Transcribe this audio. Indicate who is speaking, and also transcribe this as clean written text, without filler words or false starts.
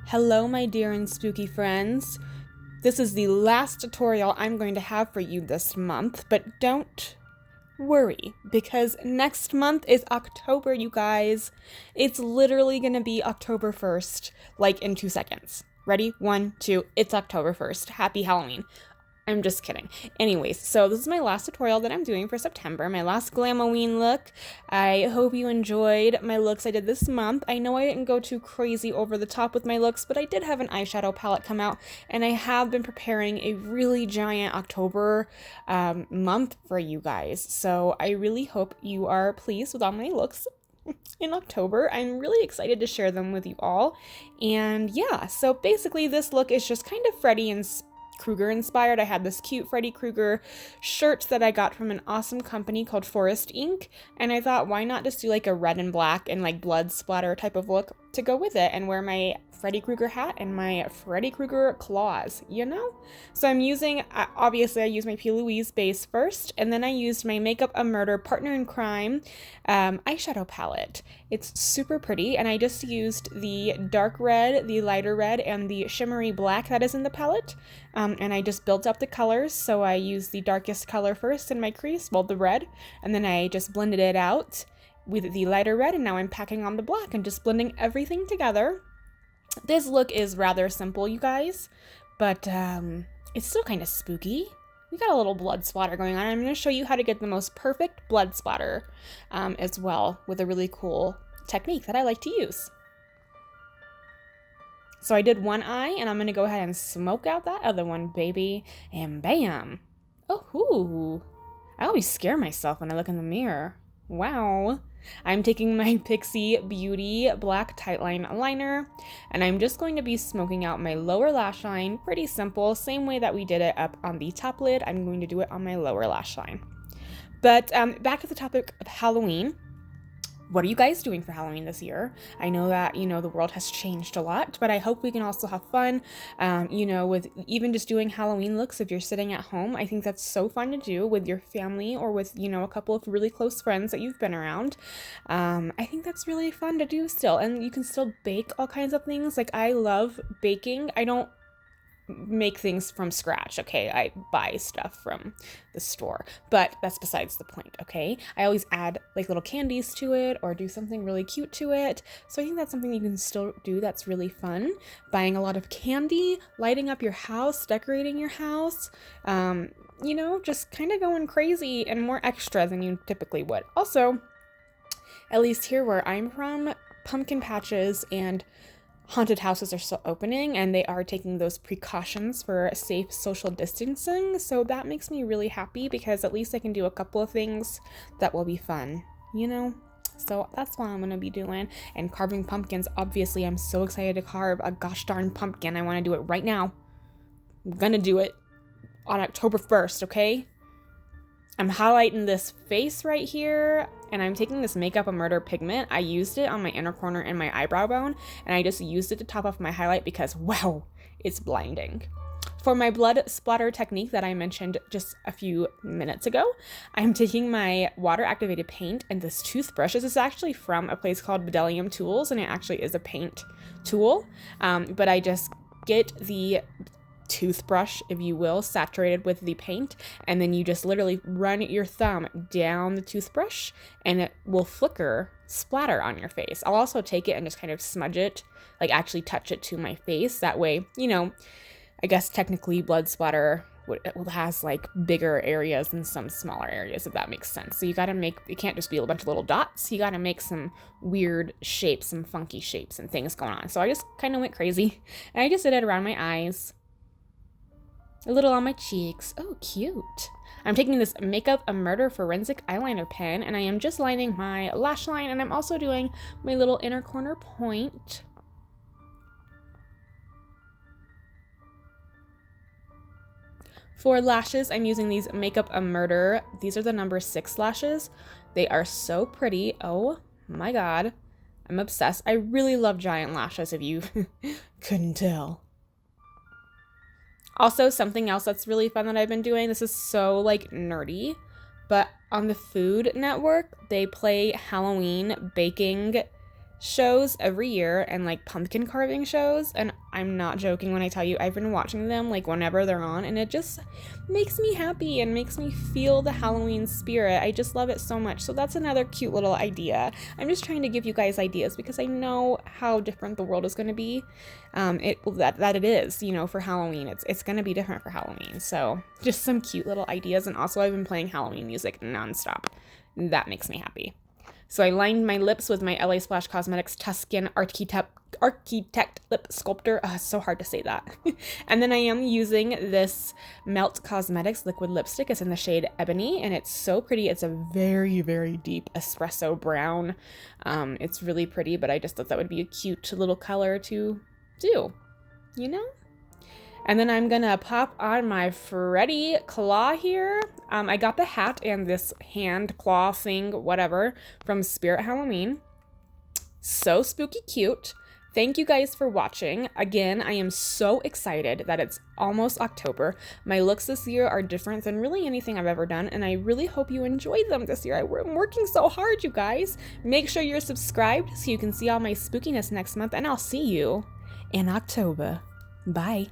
Speaker 1: Hello, my dear and spooky friends. This is the last tutorial I'm going to have for you this month, but don't worry, because next month is October, you guys. It's literally gonna be October 1st, like in 2 seconds. Ready? 1, 2, it's October 1st. Happy Halloween. I'm just kidding. Anyways, so this is my last tutorial that I'm doing for September, my last Glam-O-Ween look. I hope you enjoyed my looks I did this month. I know I didn't go too crazy over the top with my looks, but I did have an eyeshadow palette come out, and I have been preparing a really giant October month for you guys. So I really hope you are pleased with all my looks in October. I'm really excited to share them with you all. And yeah, so basically this look is just kind of Freddy Krueger inspired. I had this cute Freddy Krueger shirt that I got from an awesome company called Forest Ink, and I thought, why not just do like a red and black and like blood splatter type of look to go with it, and wear my Freddy Krueger hat and my Freddy Krueger claws, you know? So I'm using, obviously I used my P. Louise base first, and then I used my Makeup a Murder Partner in Crime eyeshadow palette. It's super pretty, and I just used the dark red, the lighter red, and the shimmery black that is in the palette, and I just built up the colors. So I used the darkest color first in my crease, well, the red, and then I just blended it out with the lighter red, and now I'm packing on the black and just blending everything together. This look is rather simple, you guys, but it's still kind of spooky. We got a little blood splatter going on. I'm going to show you how to get the most perfect blood splatter as well, with a really cool technique that I like to use. So I did one eye, and I'm going to go ahead and smoke out that other one, baby, and bam. Oh, I always scare myself when I look in the mirror. Wow. I'm taking my PIXI Beauty Black Tightline Liner, and I'm just going to be smoking out my lower lash line. Pretty simple, same way that we did it up on the top lid. I'm going to do it on my lower lash line. But back to the topic of Halloween. What are you guys doing for Halloween this year? I know that, you know, the world has changed a lot, but I hope we can also have fun, you know, with even just doing Halloween looks. If you're sitting at home, I think that's so fun to do with your family or with, you know, a couple of really close friends that you've been around. I think that's really fun to do still, and you can still bake all kinds of things. Like, I love baking. I don't make things from scratch, okay? I buy stuff from the store, but that's besides the point, okay? I always add like little candies to it or do something really cute to it. So I think that's something you can still do that's really fun. Buying a lot of candy, lighting up your house, decorating your house, you know, just kind of going crazy and more extra than you typically would. Also, at least here where I'm from, pumpkin patches and haunted houses are still opening, and they are taking those precautions for safe social distancing. So that makes me really happy, because at least I can do a couple of things that will be fun, you know? So that's what I'm going to be doing. And carving pumpkins, obviously, I'm so excited to carve a gosh darn pumpkin. I want to do it right now. I'm going to do it on October 1st, okay? I'm highlighting this face right here, and I'm taking this Makeup a Murder pigment. I used it on my inner corner and my eyebrow bone, and I just used it to top off my highlight because, wow, it's blinding. For my blood splatter technique that I mentioned just a few minutes ago, I'm taking my water-activated paint and this toothbrush. This is actually from a place called Bdellium Tools, and it actually is a paint tool, but I just get the toothbrush, if you will, saturated with the paint, and then you just literally run your thumb down the toothbrush and it will flicker splatter on your face. I'll also take it and just kind of smudge it, like actually touch it to my face. That way, you know, I guess technically blood splatter has like bigger areas than some smaller areas, if that makes sense. So you gotta make, it can't just be a bunch of little dots. You gotta make some weird shapes, some funky shapes and things going on. So I just kind of went crazy, and I just did it around my eyes, a little on my cheeks. Oh, cute. I'm taking this Makeup a Murder Forensic Eyeliner pen, and I am just lining my lash line, and I'm also doing my little inner corner point. For lashes, I'm using these Makeup a Murder. These are the number 6 lashes. They are so pretty. Oh my god. I'm obsessed. I really love giant lashes, if you couldn't tell. Also, something else that's really fun that I've been doing, this is so, like, nerdy, but on the Food Network, they play Halloween baking shows every year and like pumpkin carving shows, and I'm not joking when I tell you I've been watching them like whenever they're on, and it just makes me happy and makes me feel the Halloween spirit. I just love it so much. So that's another cute little idea. I'm just trying to give you guys ideas because I know how different the world is going to be. That it is, you know, for Halloween. It's going to be different for Halloween. So just some cute little ideas. And also I've been playing Halloween music nonstop. That makes me happy. So I lined my lips with my LA Splash Cosmetics Tuscan Architect Lip Sculptor. It's so hard to say that. And then I am using this Melt Cosmetics liquid lipstick. It's in the shade Ebony, and it's so pretty. It's a very, very deep espresso brown. It's really pretty, but I just thought that would be a cute little color to do, you know? And then I'm gonna pop on my Freddy claw here. I got the hat and this hand claw thing, whatever, from Spirit Halloween. So spooky cute. Thank you guys for watching. Again, I am so excited that it's almost October. My looks this year are different than really anything I've ever done, and I really hope you enjoyed them this year. I'm working so hard, you guys. Make sure you're subscribed so you can see all my spookiness next month, and I'll see you in October. Bye.